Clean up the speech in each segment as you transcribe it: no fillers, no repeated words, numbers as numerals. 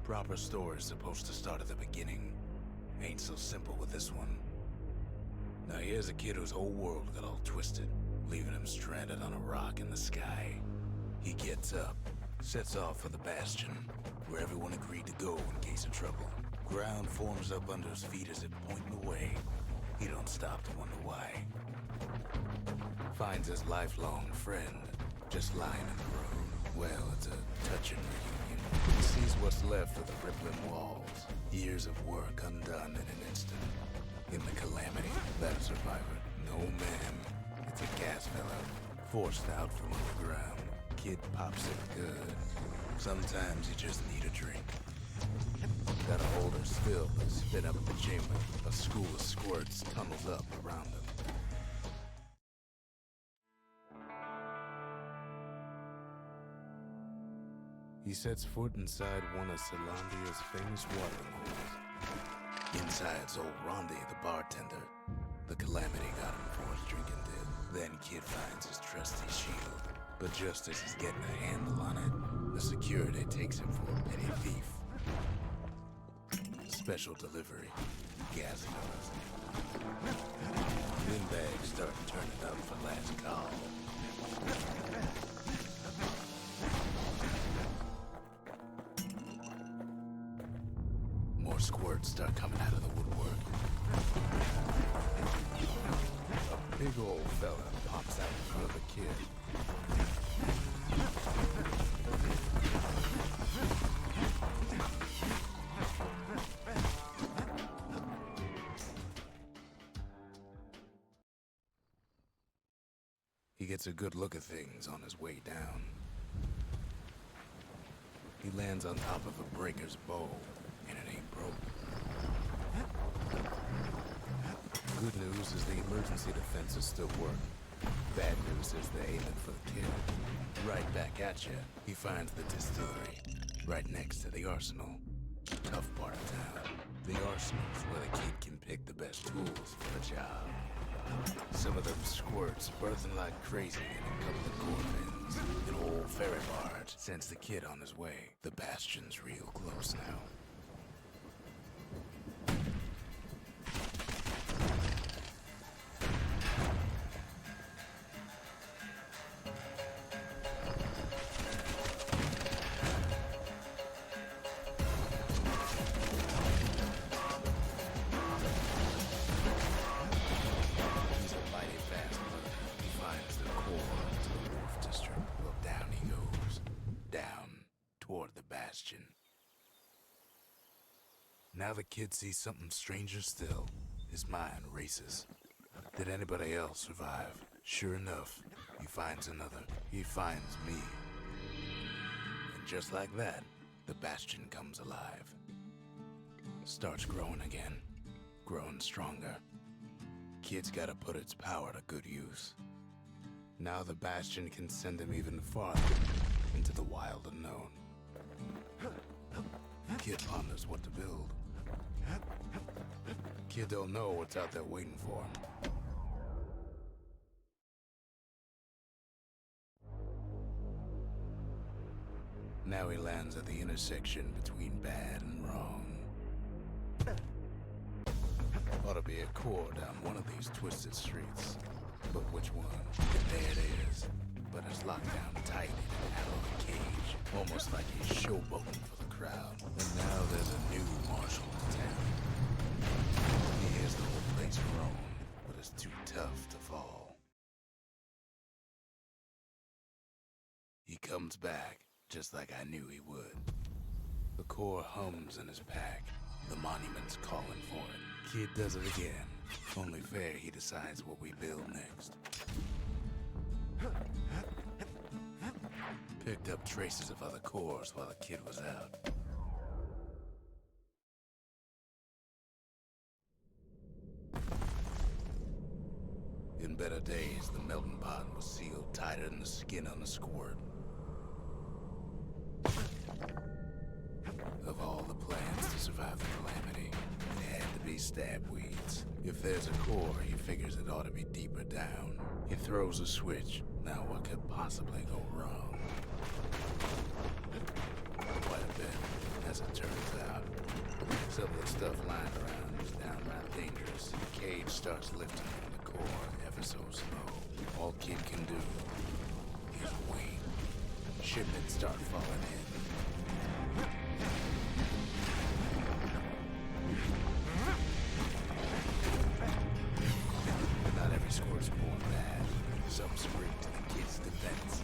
Proper story's supposed to start at the beginning. Ain't so simple with this one. Now here's a kid whose whole world got all twisted, leaving him stranded on a rock in the sky. He gets up, sets off for the Bastion, where everyone agreed to go in case of trouble. Ground forms up under his feet as if pointing the way. He don't stop to wonder why. Finds his lifelong friend, just lying in the road. Well, it's a touching reunion. He sees what's left of the rippling walls. Years of work undone in an instant. In the calamity, that survivor, no man. It's a gas fella, forced out from underground. Kid pops it good. Sometimes you just need a drink. Gotta hold her still, but spit up the chamber. A school of squirts tunnels up around him. He sets foot inside one of Solandia's famous watering holes. Inside's old Rondi, the bartender. The calamity got him before his drinking did. Then Kid finds his trusty shield. But just as he's getting a handle on it, the security takes him for a petty thief. Special delivery. Gas fellas. Then bags start turning up for last call. More squirts start coming out of the woodwork. A big old fella pops out in front of the kid. He gets a good look at things on his way down. He lands on top of a breaker's bow, and it ain't broke. Good news is the emergency defenses still work. Bad news is they're aiming for the kid. Right back at you, he finds the distillery, right next to the arsenal. Tough part of town. The arsenal's where the kid can pick the best tools for the job. Some of them squirts birthing like crazy in a couple of core pins. An old ferry barge sends the kid on his way. The Bastion's real close now. Now the kid sees something stranger still. His mind races. Did anybody else survive? Sure enough, he finds another. He finds me. And just like that, the Bastion comes alive. Starts growing again. Growing stronger. Kid's gotta put its power to good use. Now the Bastion can send him even farther into the wild unknown. Kid ponders what to build. Kid don't know what's out there waiting for him. Now he lands at the intersection between bad and wrong. Ought to be a core down one of these twisted streets. But which one? And there it is. But it's locked down tight in an alloy cage. Almost like he's showboating for the crowd. And now there's a new marshal in town. He hears the whole place groan, but it's too tough to fall. He comes back, just like I knew he would. The core hums in his pack. The monument's calling for it. Kid does it again. Only fair he decides what we build next. Picked up traces of other cores while the kid was out. In better days, the melting pot was sealed tighter than the skin on a squirt. Of all the plans to survive the calamity, it had to be stab weeds. If there's a core, he figures it ought to be deeper down. He throws a switch, Now what could possibly go wrong? Quite a bit, as it turns out. Some of the stuff lying around is downright dangerous. The cage starts lifting from the core ever so slow. All Kid can do is wait. Shipments start falling in. But not every squird's born bad. Some spring to the kid's defense.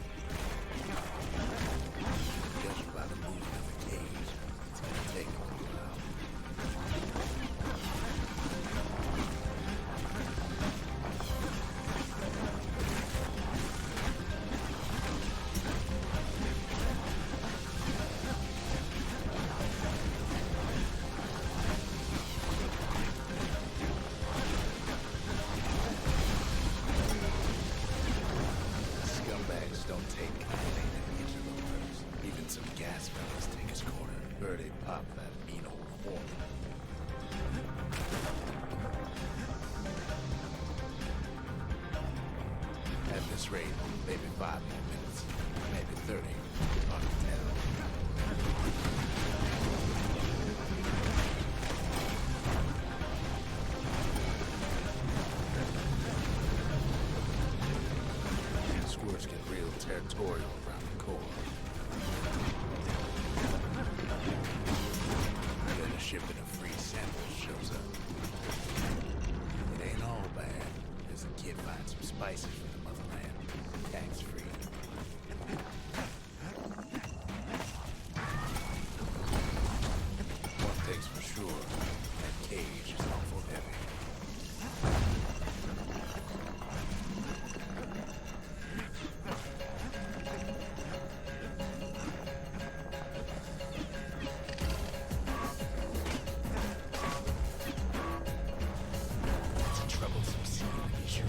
Judging by the movement of the cage, it's gonna take a little while. Scumbags don't take kindly to interlopers. Even some gas fellas take his corner. Or they pop that mean old horn. At this rate, maybe 5 more minutes, maybe 30, hard to tell. Squirts get real territorial around the core. And then a shipment of free samples shows up. It ain't all bad, as the kid finds some spices from the motherland, tax-free. One thing's for sure, that cage is awful heavy. It's a troublesome scene, to be sure.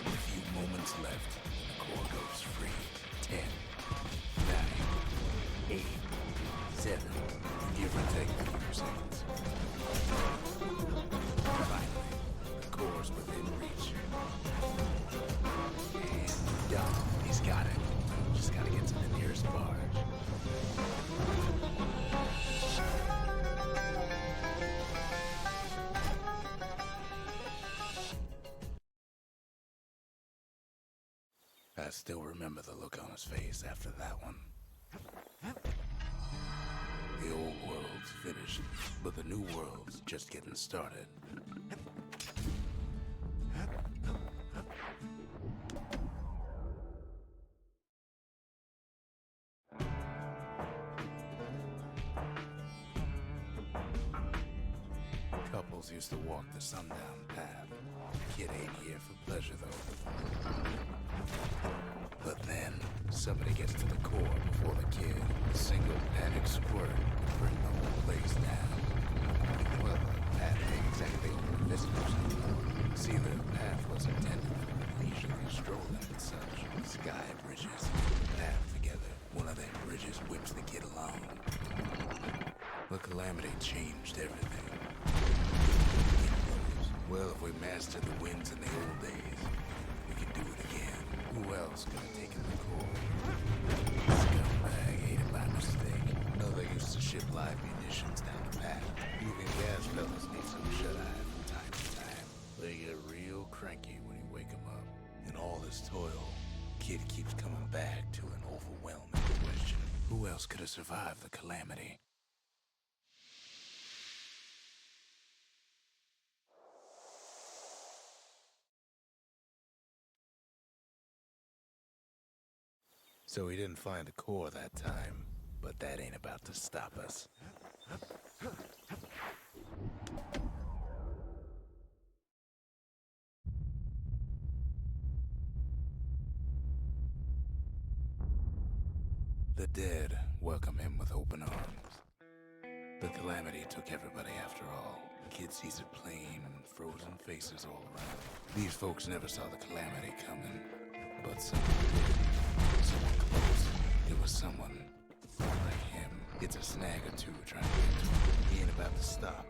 A few moments left, and the core goes free. 10, 9, 8, 7, give or take a few seconds. Finally, the core's within reach. And done. He's got it. Just gotta get to the nearest barge. I still remember the look on his face after that one. The old world's finished, but the new world's just getting started. Couples used to walk the sundown path. Kid ain't here for pleasure, though. But then, somebody gets to the core before the kid. A single panic squirt would bring the whole place down. Well, the path ain't exactly over visitors anymore. See, the path was intended for leisurely strolling and such. Sky bridges, path together. One of them bridges whips the kid along. The calamity changed everything. Well, if we mastered the winds in the old days, we could do it again. Who else could have taken the core? Scumbag ate it by mistake. Another used to ship live munitions down the path. Moving gas fellas need some shut-eye from time to time. They get real cranky when you wake them up. In all this toil, Kid keeps coming back to an overwhelming question. Who else could have survived the calamity? So we didn't find the core that time, but that ain't about to stop us. The dead welcome him with open arms. The calamity took everybody after all. The kid sees it plain and frozen faces all around. These folks never saw the calamity coming, but someone did. Someone close. It was someone like him. It's a snag or two trying to get to him. He ain't about to stop,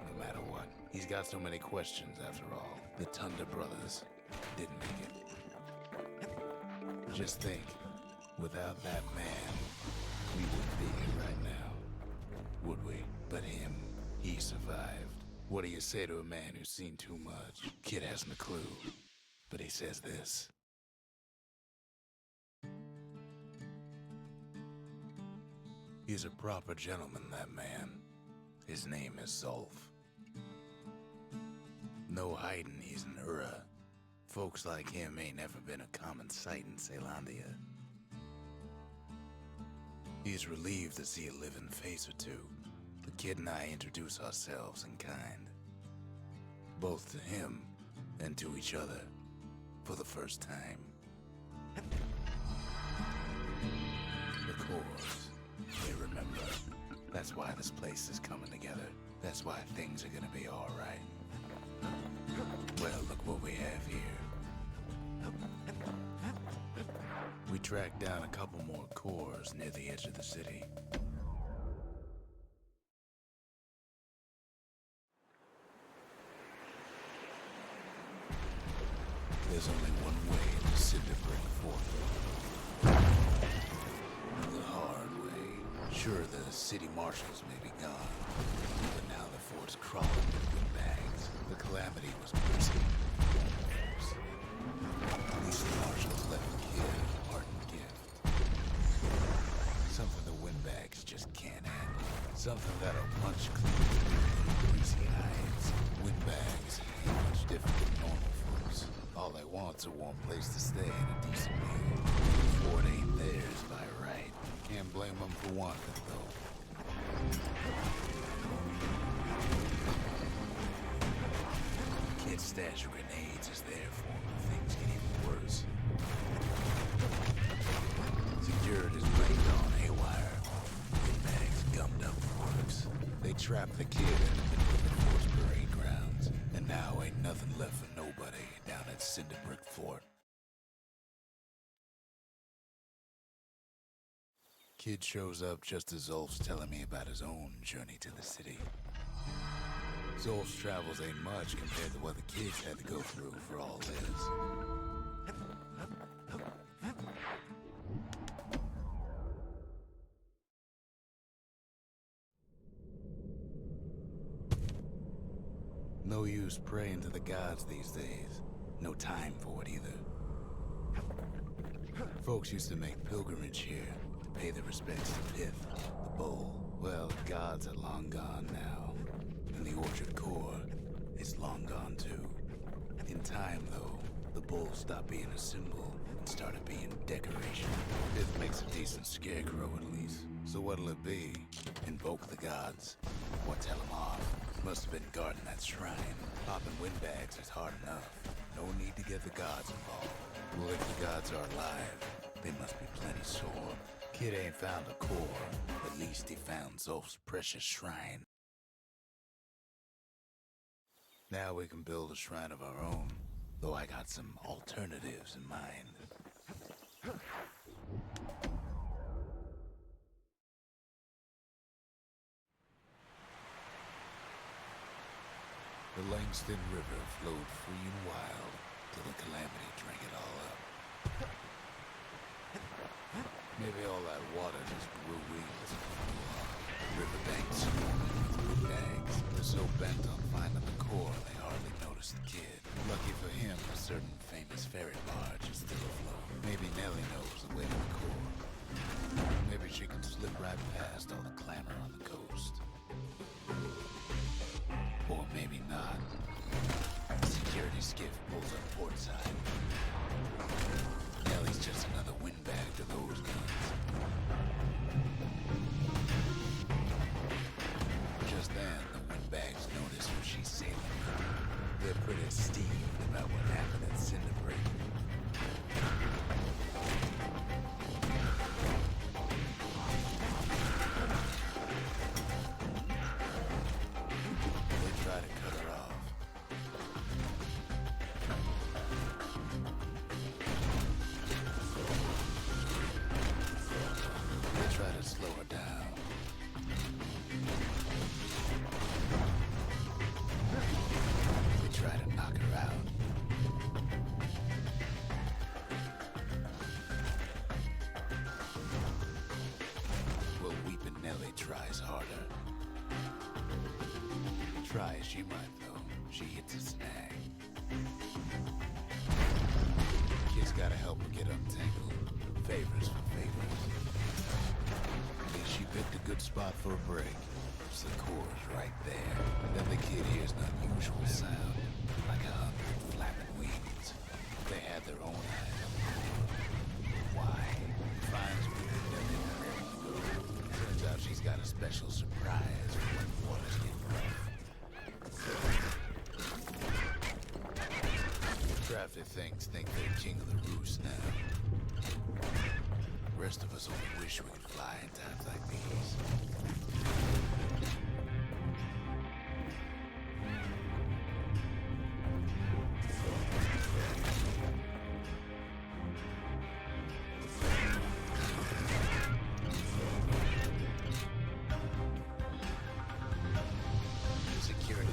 no matter what. He's got so many questions after all. The Thunder brothers didn't make it. Just think, without that man, we wouldn't be here right now, would we? But him, he survived. What do you say to a man who's seen too much? Kid hasn't a clue, but he says this. He's a proper gentleman, that man. His name is Zolf. No hiding he's an Ura. Folks like him ain't never been a common sight in Caelondia. He's relieved to see a living face or two. The kid and I introduce ourselves in kind. Both to him and to each other for the first time. The cores, they remember. That's why this place is coming together. That's why things are gonna be all right. Well, look what we have here. We tracked down a couple more cores near the edge of the city. There's only one way to Cinderbrick Fort. The hard way. Sure, the city marshals may be gone, but now the fort's crawling with windbags. The calamity was busy. These marshals left the kid a parting gift. Something the windbags just can't handle. Something that'll punch clean through greasy hides. Windbags ain't much different than normal folks. All they want's a warm place to stay and a decent meal. The fort ain't theirs by right. Can't blame them for wanting it, though. Kid's stash of grenades is there for him if things get even worse. Security's blamed on haywire. Windbags gummed up the works. They trapped the kid in the middle of the fort's parade grounds, and now ain't nothing left for nobody down at Cinderbrick Fort. Kid shows up just as Zolf's telling me about his own journey to the city. Zolf's travels ain't much compared to what the kids had to go through for all this. No use praying to the gods these days. No time for it either. Folks used to make pilgrimage here to pay their respects to Pith, the bull. Well, the gods are long gone now. And the Orchard Core is long gone too. In time, though, the bull stopped being a symbol and started being decoration. Pith makes a decent scarecrow at least. So what'll it be? Invoke the gods? Or tell them off? Must have been guarding that shrine. Popping windbags is hard enough. No need to get the gods involved. Well, if the gods are alive, they must be plenty sore. Kid ain't found a core. At least he found Zolf's precious shrine. Now we can build a shrine of our own, though I got some alternatives in mind. The Langston River flowed free and wild till the calamity drank it all up. Maybe all that water just grew wings and flew off. Riverbanks swarming with windbags. They're so bent on finding the core they hardly noticed the kid. Lucky for him, a certain famous ferry barge is still afloat. Maybe Nellie knows the way to the core. Maybe she can slip right past all the clamor on the coast. Or maybe not. A security skiff pulls up portside. Nellie's just another windbag to those guns. Just then, the windbags notice who she's sailing with. They're pretty steamed about what happened at Cinderbrick. She might, though. She hits a snag. Kid's gotta help her get untangled. Favors for favors. At least she picked a good spot for a break. The core's right there. Then the kid hears an unusual sound, like 100 flapping wings. They had their own eyes. Why? Finds me and doesn't ready to go. Turns out she's got a special surprise for when the waters get rough. Crafty things think they're king of the roost now. The rest of us only wish we could fly in times like these.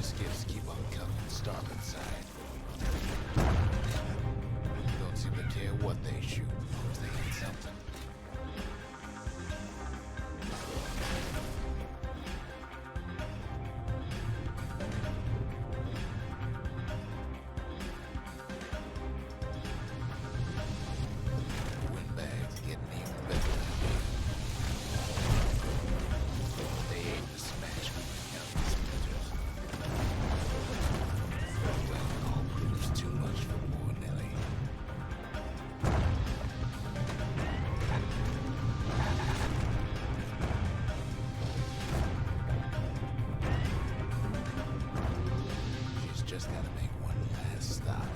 Skiffs keep on coming, starboard side. Don't seem to care what they shoot, as long as they hit something. Windbags getting even better. They aim to smash me out the splinters. Too much for poor Nelly. She's just gotta make one last stop.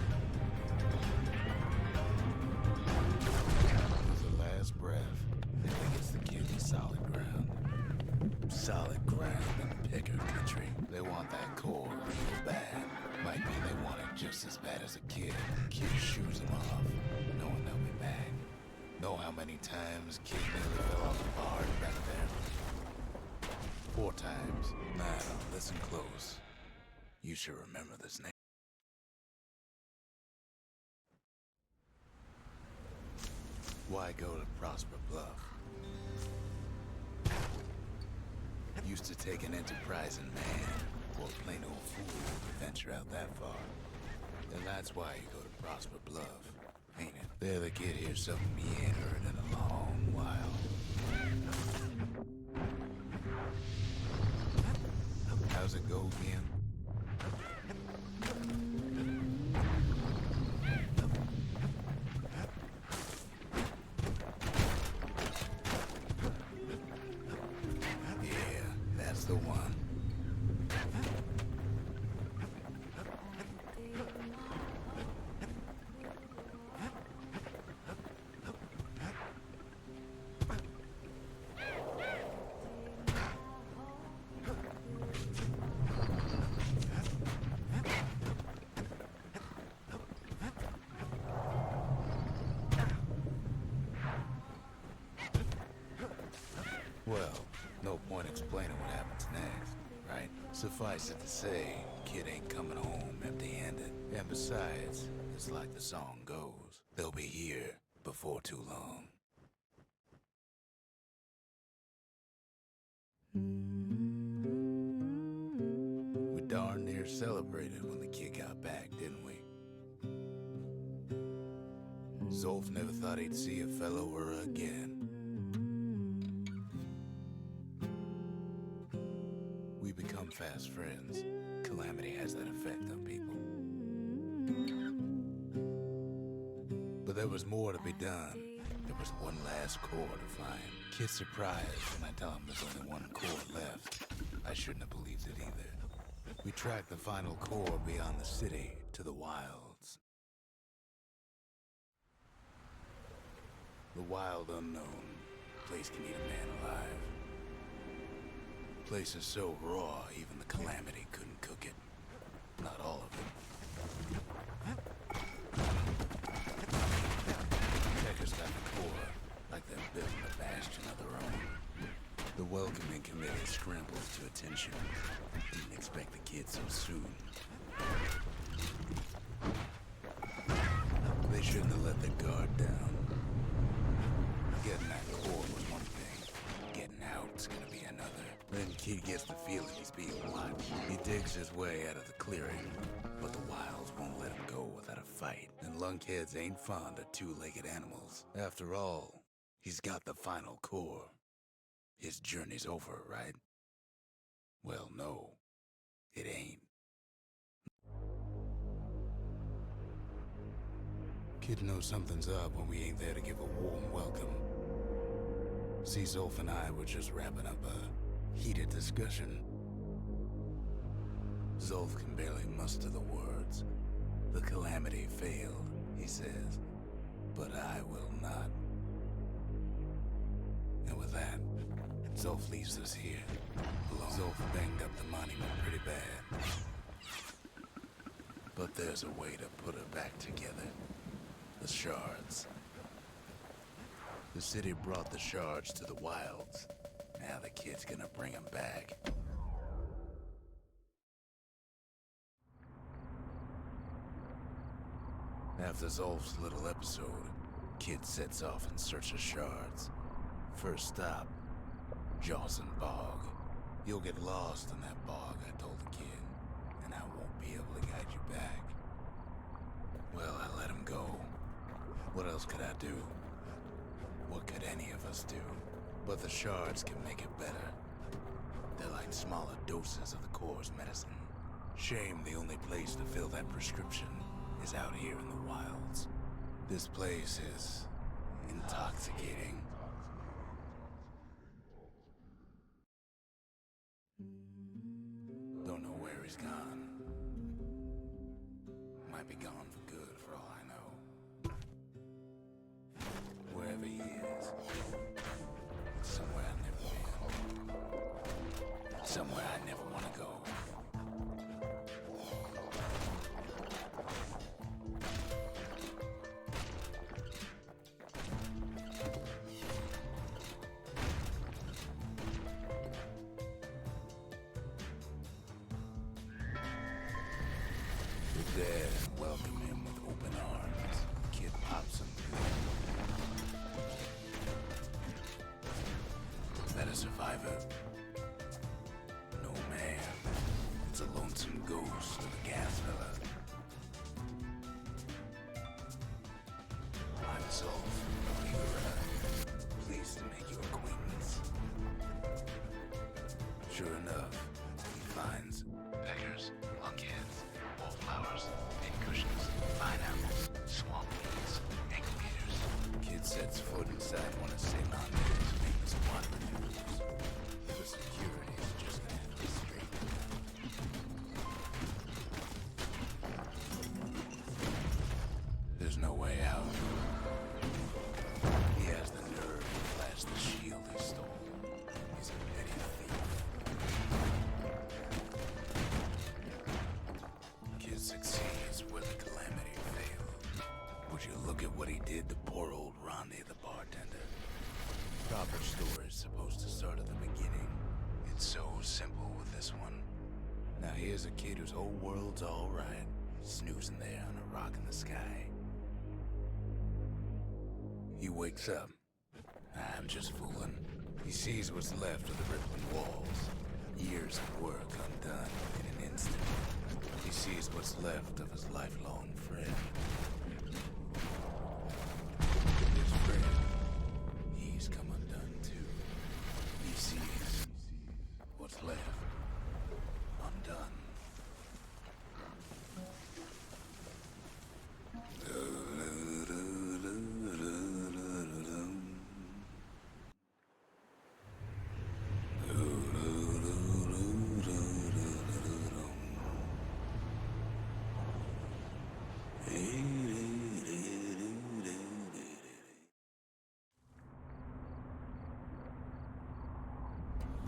With her last breath, Nelly gets the kid to solid ground. Solid ground in picker country. They want that core real bad. Might be they want it just as bad as a kid. Kid shoes them off, knowing they'll be back. Know how many times kid nearly fell off the barge back there? 4 times. Nah, listen close. You should remember this name. Why go to Prosper Bluff? Used to take an enterprising man, or plain old fool, to venture out that far. And that's why you go to Prosper Bluff, ain't it? There the kid hears something he ain't heard in a long while. How's it go again? Yeah, that's the one. Well, no point explaining what happens next, right? Suffice it to say, kid ain't coming home empty-handed. And besides, it's like the song goes, they'll be here before too long. We darn near celebrated when the kid got back, didn't we? Zolf never thought he'd see a fellow or again. We become fast friends. Calamity has that effect on people. But there was more to be done. There was one last core to find. Kid's surprised when I tell him there's only one core left. I shouldn't have believed it either. We tracked the final core beyond the city to the wilds. The wild unknown. Place can eat a man alive. Place is so raw, even the Calamity couldn't cook it. Not all of it. Checkers got the core, like they're building a bastion of their own. The welcoming committee scrambles to attention. Didn't expect the kid so soon. They shouldn't have let their guard down. Getting that core was one thing. Getting out's gonna be another. Then Kid gets the feeling he's being watched. He digs his way out of the clearing, but the wilds won't let him go without a fight. And lunkheads ain't fond of two-legged animals. After all, he's got the final core. His journey's over, right? Well, no, it ain't. Kid knows something's up when we ain't there to give a warm welcome. See, Zolf and I were just wrapping up a heated discussion. Zolf can barely muster the words. The calamity failed, he says, but I will not. And with that, Zolf leaves us here. Zolf banged up the monument pretty bad. But there's a way to put her back together. The shards. The city brought the shards to the wilds. Now the kid's gonna bring them back. After Zolf's little episode, Kid sets off in search of shards. First stop, Jawson Bog. You'll get lost in that bog, I told the kid, and I won't be able to guide you back. Well, I let him go. What else could I do? What could any of us do? But the shards can make it better. They're like smaller doses of the core's medicine. Shame the only place to fill that prescription is out here in the wilds. This place is intoxicating. Don't know where he's gone. Might be gone for good for all I know. Wherever he is, it's somewhere I've never been. Somewhere I never want to go. The dead welcome him with open arms. Kid pops him. That a survivor? No, man. It's a lonesome ghost of a gas fella. I'm Zolf. Pleased to make your acquaintance. Sure enough, he finds beggars, lunkheads, wallflowers, pincushions, vine apples, swamp weeds, ankle beaters. Kid sets foot inside one of Ceylon's famous water news. The security is just gonna have to be straight. There's no way out. He has the nerve to flash the shield he stole. He's a petty thief. Kid succeeds where the calamity failed. Would you look at what he did to poor old Ronnie the bartender? Proper story's supposed to start at the beginning. It's so simple with this one. Now here's a kid whose whole world's alright, snoozing there on a rock in the sky. He wakes up. I'm just fooling. He sees what's left of the rippling walls. Years of work undone in an instant. He sees what's left of his lifelong friend. His friend, he's come undone too. He sees what's left undone.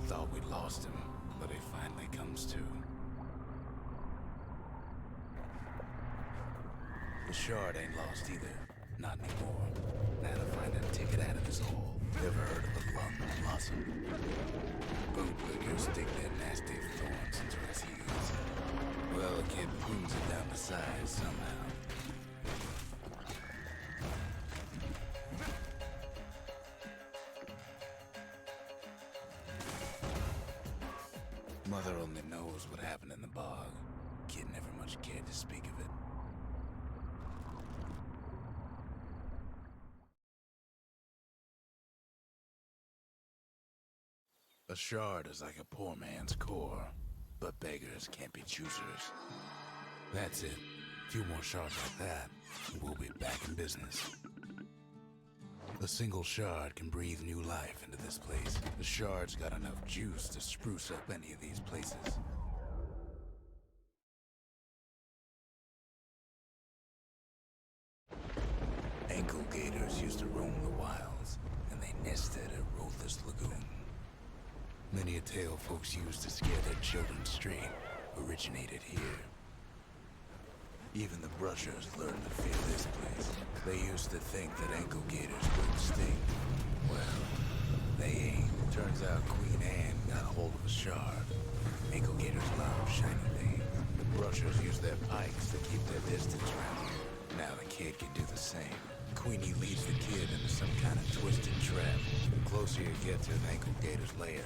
Thought we'd lost him, but he finally comes to. The shard ain't lost either. Not anymore. Now to find a ticket out of this hole. Ever heard of the lung blossom? Bootlickers stick their nasty thorns into its heels. Well, a kid prunes it down the side somehow. Father only knows what happened in the bog. Kid never much cared to speak of it. A shard is like a poor man's core, but beggars can't be choosers. That's it. A few more shards like that, and we'll be back in business. A single shard can breathe new life into this place. The shard's got enough juice to spruce up any of these places. Ankle gators used to roam the wilds, and they nested at Rotha's Lagoon. Many a tale folks used to scare their children straight originated here. Even the brushers learned to fear this place. They used to think that ankle gators wouldn't sting. Well, they ain't. Turns out Queen Anne got a hold of a shard. Ankle gators love shiny things. The brushers use their pikes to keep their distance around here. Now the kid can do the same. Queenie leads the kid into some kind of twisted trap. The closer you get to an ankle gator's lair,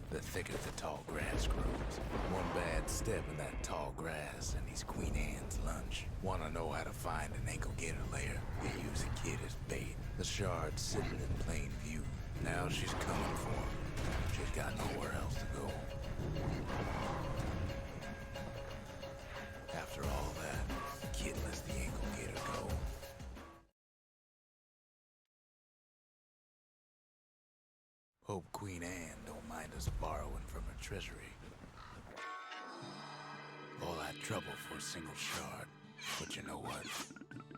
the thicker the tall grass grows. One bad step in that tall grass and he's Queen Anne's lunch. Wanna know how to find an ankle gator lair? You use a kid as bait. The shard's sitting in plain view. Now she's coming for him. She's got nowhere else to go. After all that, the kid lets the ankle gator go. Hope Queen Anne don't mind us borrowing from her treasury. All that trouble for a single shard, but you know what?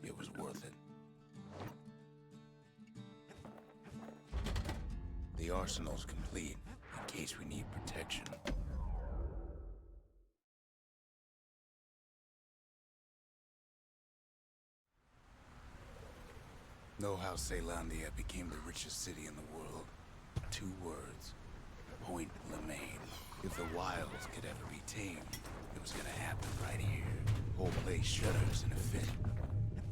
It was worth it. The arsenal's complete, in case we need protection. Know how Caelondia became the richest city in the world? 2 words. Point Lemaine. If the wilds could ever be tamed, it was gonna happen right here. Whole place shudders in a fit.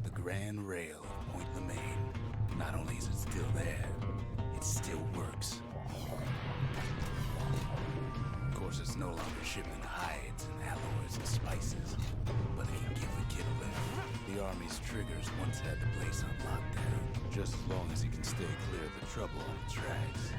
The Grand Rail of Point Lemaine. Not only is it still there, it still works. Of course, it's no longer shipping hides and alloys and spices, but it can give the kid a lift. The Army's triggers once had the place on lockdown, just as long as he can stay clear of the trouble on the tracks.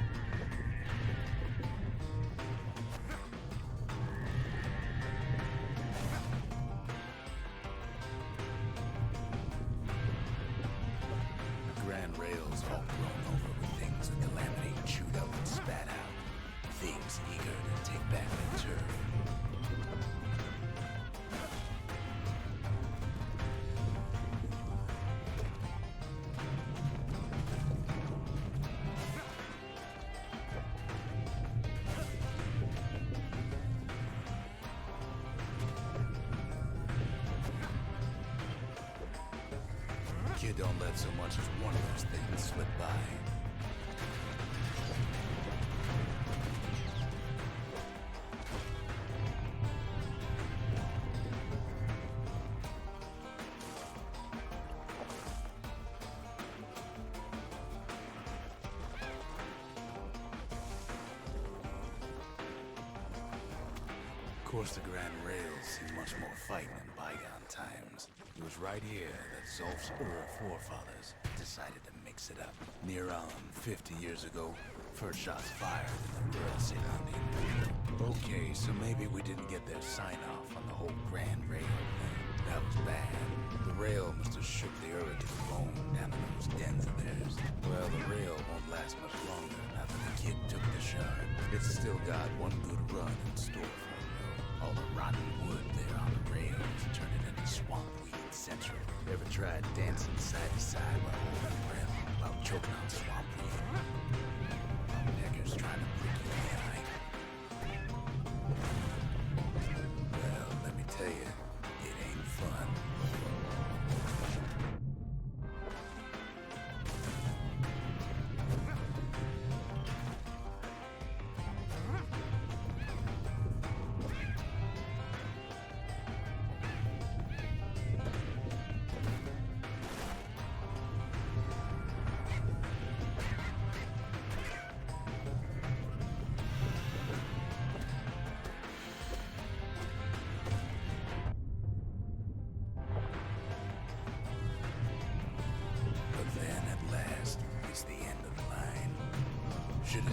Grand Rail's all grown over with things the Calamity chewed up and spat out. Things eager to take back their turf. Kid don't let so much as one of those things slip by. Of course, the Grand Rails seen much more fighting in bygone times. It was right here that Zolf's old forefathers decided to mix it up. Near on 50 years ago, first shots fired in the rural Caelondia. Okay, so maybe we didn't get their sign-off on the whole Grand Rail thing. That was bad. The rail must have shook the earth to the bone down in those dens of theirs. Well, the rail won't last much longer now that the kid took the shard. It's still got one good run in store for it, though. All the rotten wood there on the rails turned it into swamp weed central. Ever tried dancing side to side while holding your breath, while choking on swamp weed? Beggars trying to prick you in the eye. Well, let me tell you, it ain't fun.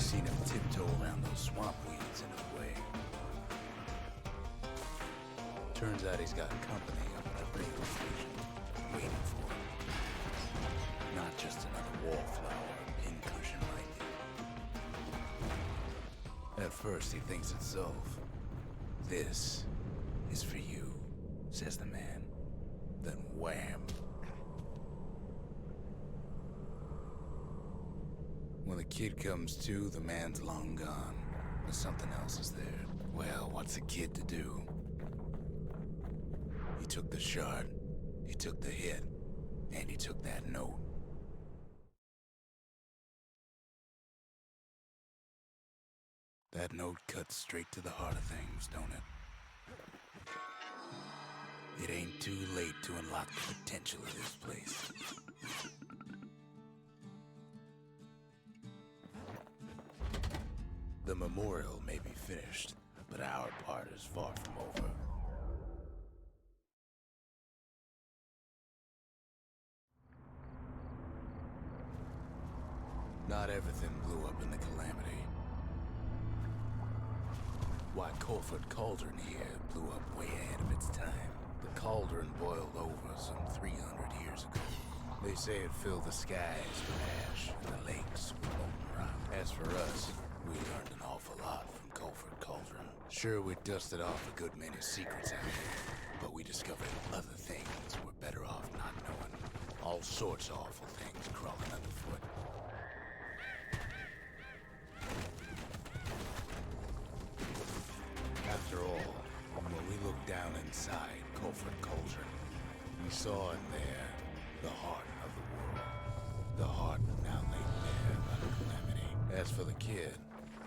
seen him tiptoe around those swamp weeds in his way. Turns out he's got company up at the radio station, waiting for him. Not just another wallflower or pincushion like it. At first he thinks it's Zolf. This is for you, says the man. Then wham. When the kid comes to, the man's long gone. But something else is there. Well, what's a kid to do? He took the shard, he took the hit, and he took that note. That note cuts straight to the heart of things, don't it? It ain't too late to unlock the potential of this place. The memorial may be finished, but our part is far from over. Not everything blew up in the calamity. Why, Colford Cauldron here blew up way ahead of its time. The cauldron boiled over some 300 years ago. They say it filled the skies with ash and the lakes with molten rock. As for us, we learned an awful lot from Colford Cauldron. Sure, we dusted off a good many secrets out there, but we discovered other things we're better off not knowing. All sorts of awful things crawling underfoot. After all, when we looked down inside Colford Cauldron, we saw in there the heart of the world. The heart now laid bare by the calamity. As for the kid,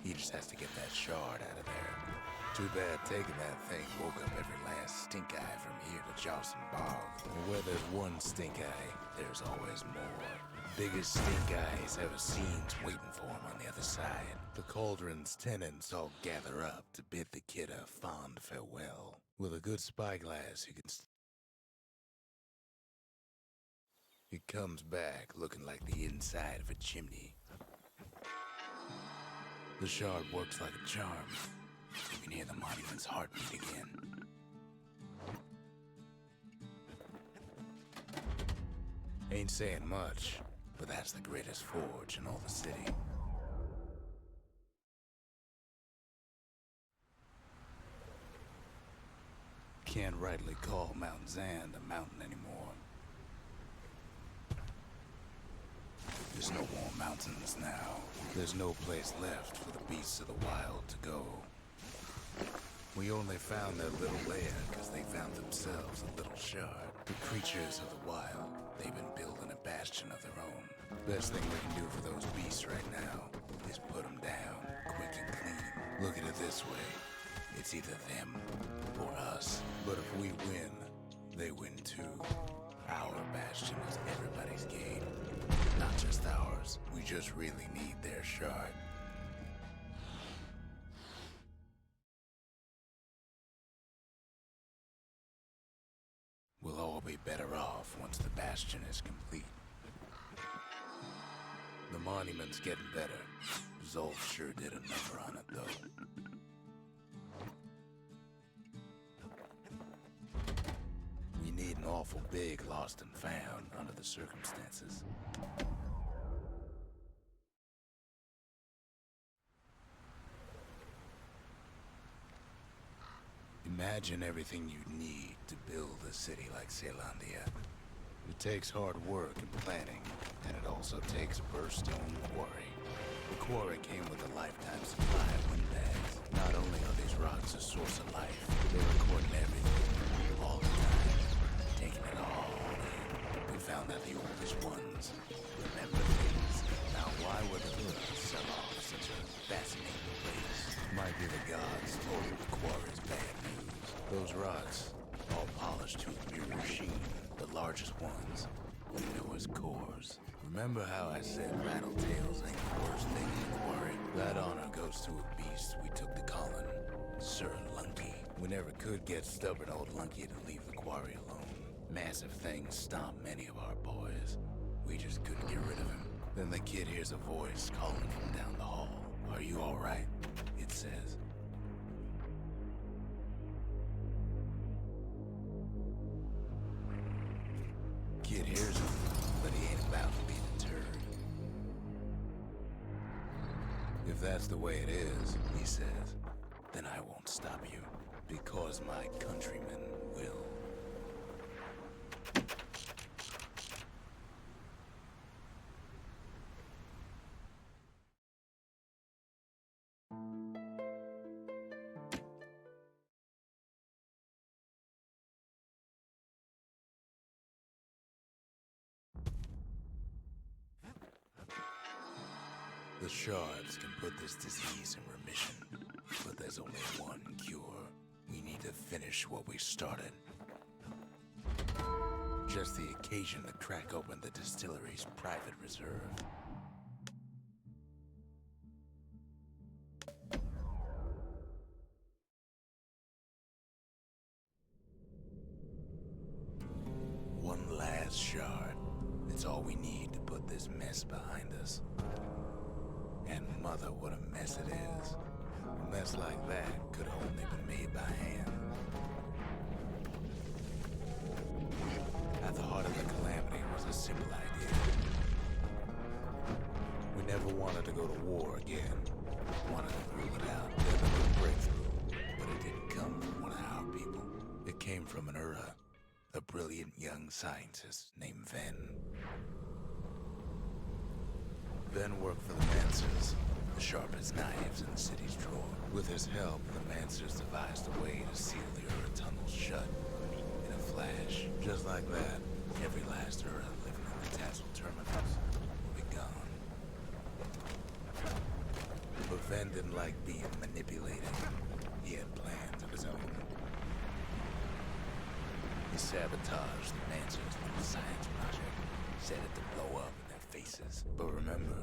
he just has to get that shard out of there. Too bad taking that thing woke up every last stink eye from here to Charleston Bog. And where there's one stink eye, there's always more. Biggest stink eyes ever seen's waiting for him on the other side. The cauldron's tenants all gather up to bid the kid a fond farewell. With a good spyglass, you can It comes back looking like the inside of a chimney. The shard works like a charm. You can hear the monument's heartbeat again. Ain't saying much, but that's the greatest forge in all the city. Can't rightly call Mount Zand a mountain anymore. There's no more mountains now. There's no place left for the beasts of the wild to go. We only found their little lair because they found themselves a little shard. The creatures of the wild, they've been building a bastion of their own. Best thing we can do for those beasts right now is put them down, quick and clean. Look at it this way. It's either them or us. But if we win, they win too. Our bastion is everybody's game. Not just ours. We just really need their shard. We'll all be better off once the bastion is complete. The monument's getting better. Zolf sure did a number on it, though. We need an awful big lost and found under the circumstances. Imagine everything you'd need to build a city like Zealandia. It takes hard work and planning, and it also takes a burstone quarry. The quarry came with a lifetime supply of windbags. Not only are these rocks a source of life, they're recording everything, all the time, taking it all in. We found that the oldest ones remember things. Now why would the Hoods sell off such a fascinating place? Might be the gods told the quarry's bad news. Those rocks, all polished to a pure sheen, the largest ones, we know as cores. Remember how I said rattletails ain't the worst thing in the quarry? That honor goes to a beast we took to Colin, Sir Lunky. We never could get stubborn old Lunky to leave the quarry alone. Massive things stomped many of our boys. We just couldn't get rid of him. Then the kid hears a voice calling from down the hall. Are you alright? It says. Kid hears him, but he ain't about to be deterred. If that's the way it is, he says, then I won't stop you, because my countrymen will. The shards can put this disease in remission, but there's only one cure. We need to finish what we started. Just the occasion to crack open the distillery's private reserve. One last shard. It's all we need to put this mess behind us. And mother, what a mess it is. A mess like that could have only been made by hand. At the heart of the calamity was a simple idea. We never wanted to go to war again. Wanted to rule it out, then a new breakthrough. But it didn't come from one of our people. It came from an Ura, a brilliant young scientist named Ven. Ven worked for the Mancers, the sharpest knives in the city's drawer. With his help, the Mancers devised a way to seal the Ura tunnels shut in a flash. Just like that, every last Ura living in the Tassel terminals will be gone. But Ven didn't like being manipulated. He had plans of his own. He sabotaged the Mancers' little science project, set it to blow up in their faces. But remember,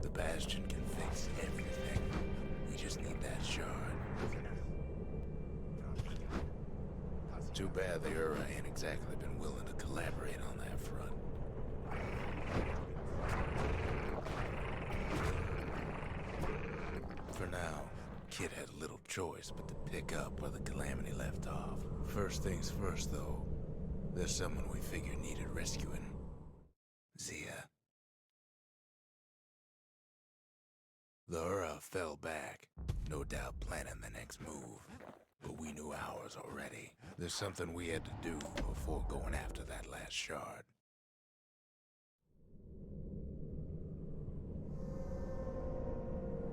the Bastion can fix everything. We just need that shard. Too bad the Ura ain't exactly been willing to collaborate on that front. For now, Kid had little choice but to pick up where the calamity left off. First things first, though, there's someone we figured needed rescuing. Zia. The Ura fell back, no doubt planning the next move. But we knew ours already. There's something we had to do before going after that last shard.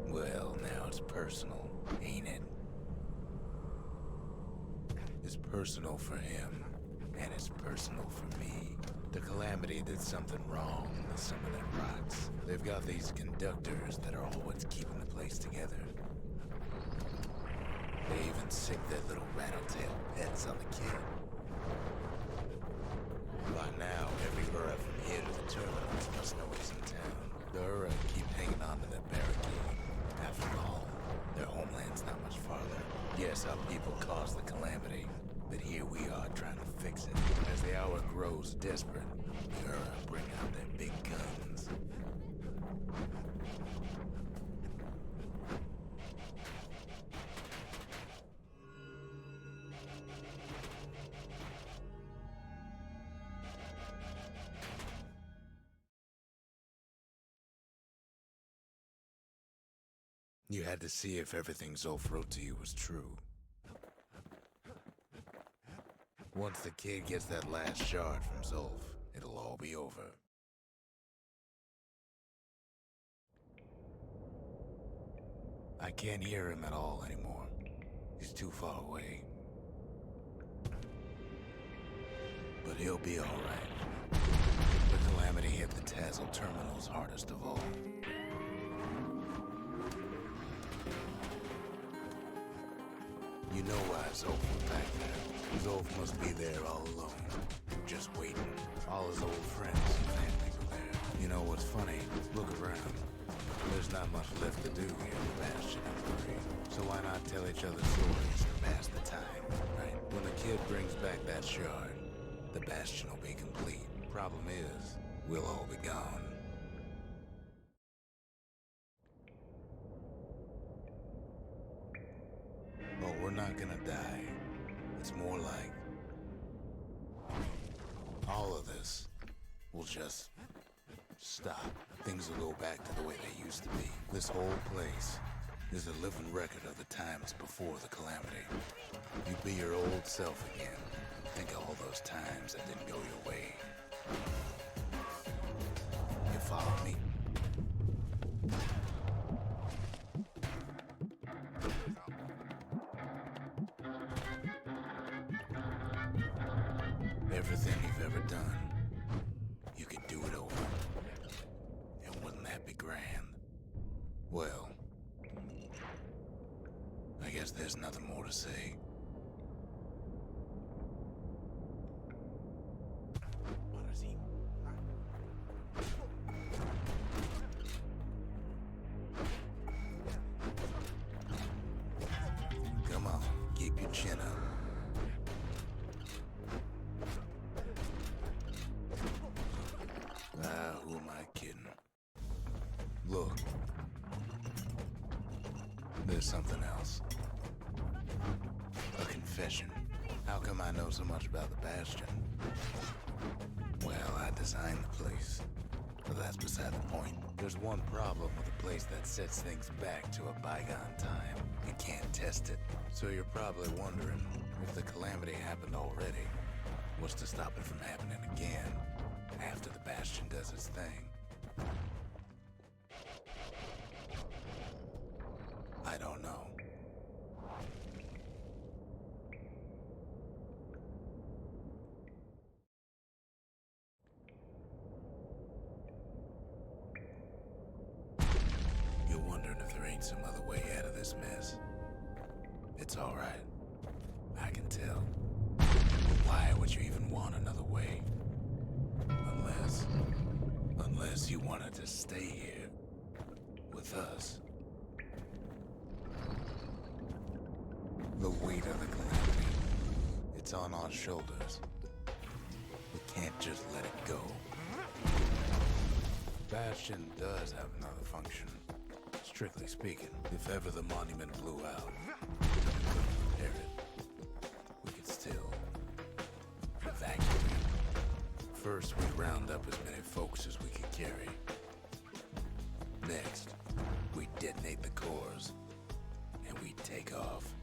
Well, now it's personal, ain't it? It's personal for him, and it's personal for me. The calamity did something wrong with some of their rocks. They've got these conductors that are all what's keeping the place together. They even sick their little rattletail pets on the kid. By now, every Ura from here to the terminals must know he's in town. The Ura keep hanging on to their barricade. After all, their homeland's not much farther. Yes, our people caused the calamity, but here we are trying to fix it. As the hour grows desperate, the Ura bring out their big guns. You had to see if everything Zulf wrote to you was true. Once the kid gets that last shard from Zulf, it'll all be over. I can't hear him at all anymore. He's too far away. But he'll be alright. The calamity hit the Tassel terminals hardest of all. You know why Zulf was back there. Zulf must be there all alone, just waiting. All his old friends and family were there. You know what's funny? Look around. There's not much left to do here in the Bastion, I'm worried. So why not tell each other stories to pass the time, right? When the kid brings back that shard, the Bastion will be complete. Problem is, we'll all be gone. not gonna die. It's more like all of this will just stop. Things will go back to the way they used to be. This whole place is a living record of the times before the calamity. You be your old self again. Think of all those times that didn't go your way. You follow me? Everything you've ever done, you could do it over. And wouldn't that be grand? Well, I guess there's nothing more to say. Come on, keep your chin up. Who am I kidding? Look. There's something else. A confession. How come I know so much about the Bastion? Well, I designed the place. But that's beside the point. There's one problem with a place that sets things back to a bygone time. You can't test it. So you're probably wondering, if the calamity happened already, what's to stop it from happening again after the Bastion does its thing? I don't know. You're wondering if there ain't some other way out of this mess. It's all right. I can tell. But why would you even want another way? Unless you wanted to stay here with us. The weight of the calamity, it's on our shoulders. We can't just let it go. Bastion does have another function. Strictly speaking, if ever the monument blew out, we couldn't repair it. We could still evacuate. First, we'd round up as many folks as we could carry. Next, we'd detonate the cores, and we'd take off.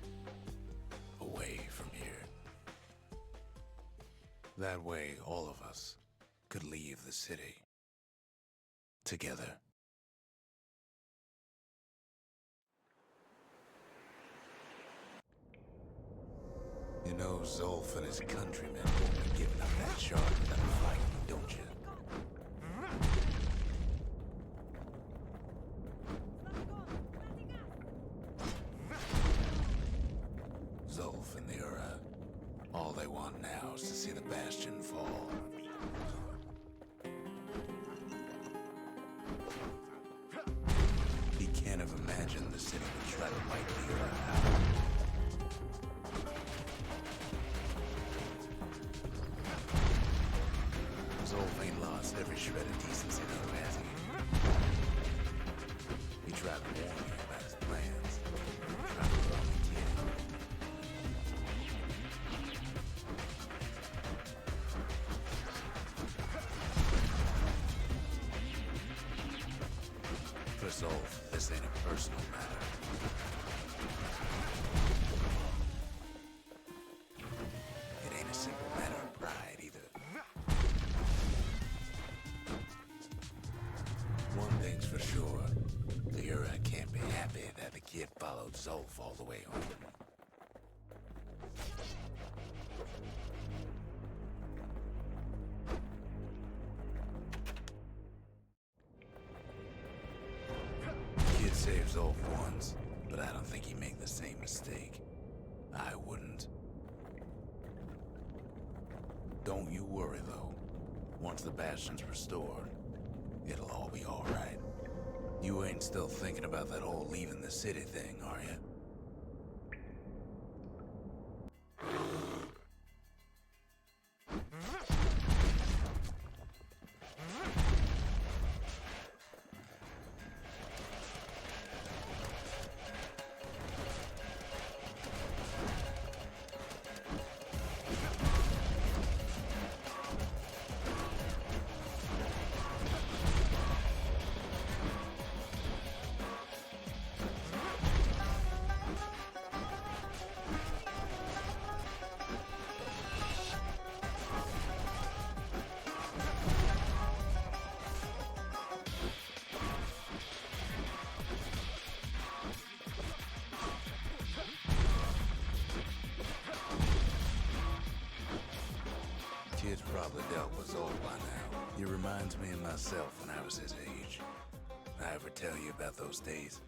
Away from here. That way, all of us could leave the city. Together. You know Zolf and his countrymen won't be giving up that shard without fighting, don't you? Zolf and the Ura, all they want now is to see the Bastion fall. He can't have imagined the city would try to wipe the Ura out. Zolf ain't lost every shred of decency though, has he? He tried to warn you about his plans. Tried to run the kid. For Zolf, this ain't a personal matter. It ain't a simple matter of pride either. One thing's for sure, the Ura can't be happy that the kid followed Zolf all the way home. Kid saved Zolf once, but I don't think he'd make the same mistake. I wouldn't. Don't you worry though. Once the Bastion's restored, it'll all be all right. You ain't still thinking about that whole leaving the city thing, are you? kid's probably dealt with old by now. He reminds me of myself when I was his age. I ever tell you about those days?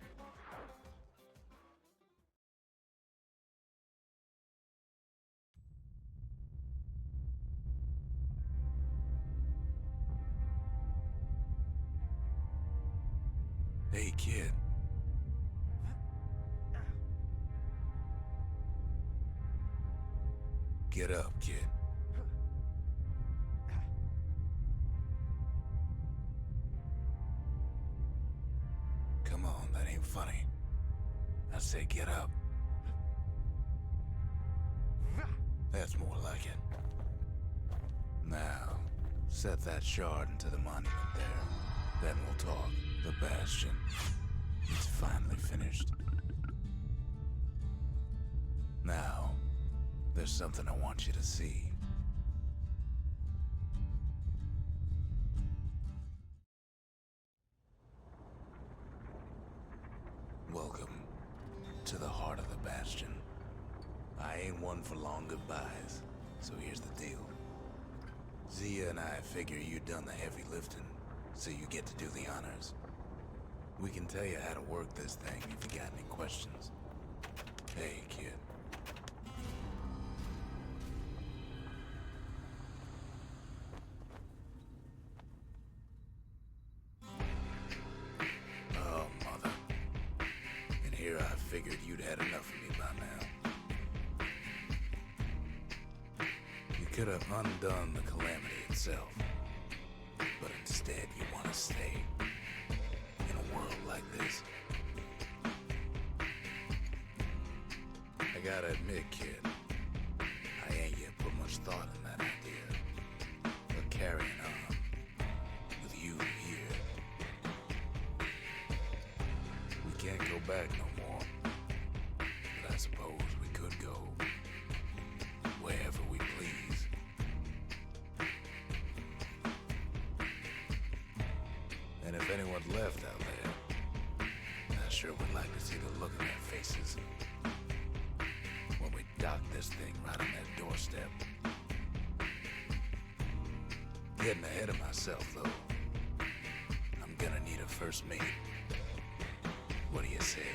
Hey, kid. Get up, kid. Come on, that ain't funny. I say get up. That's more like it. Now, set that shard into the monument there. Then we'll talk. The Bastion. It's finally finished. Now, there's something I want you to see. Welcome to the heart of the Bastion. I ain't one for long goodbyes, so here's the deal. Zia and I figure you done the heavy lifting, so you get to do the honors. We can tell you how to work this thing if you got any questions. Hey, kid. Oh, mother. And here I figured you'd had enough of me by now. You could have undone the calamity itself, but instead you want to stay. In a world like this. I gotta admit, kid, I ain't yet put much thought in that idea. But carrying on with you here. We can't go back no more. But I suppose we could go wherever we please. And if anyone's left out there, I sure would like to see the look on their faces when we dock this thing right on that doorstep. Getting ahead of myself, though. I'm gonna need a first mate. What do you say?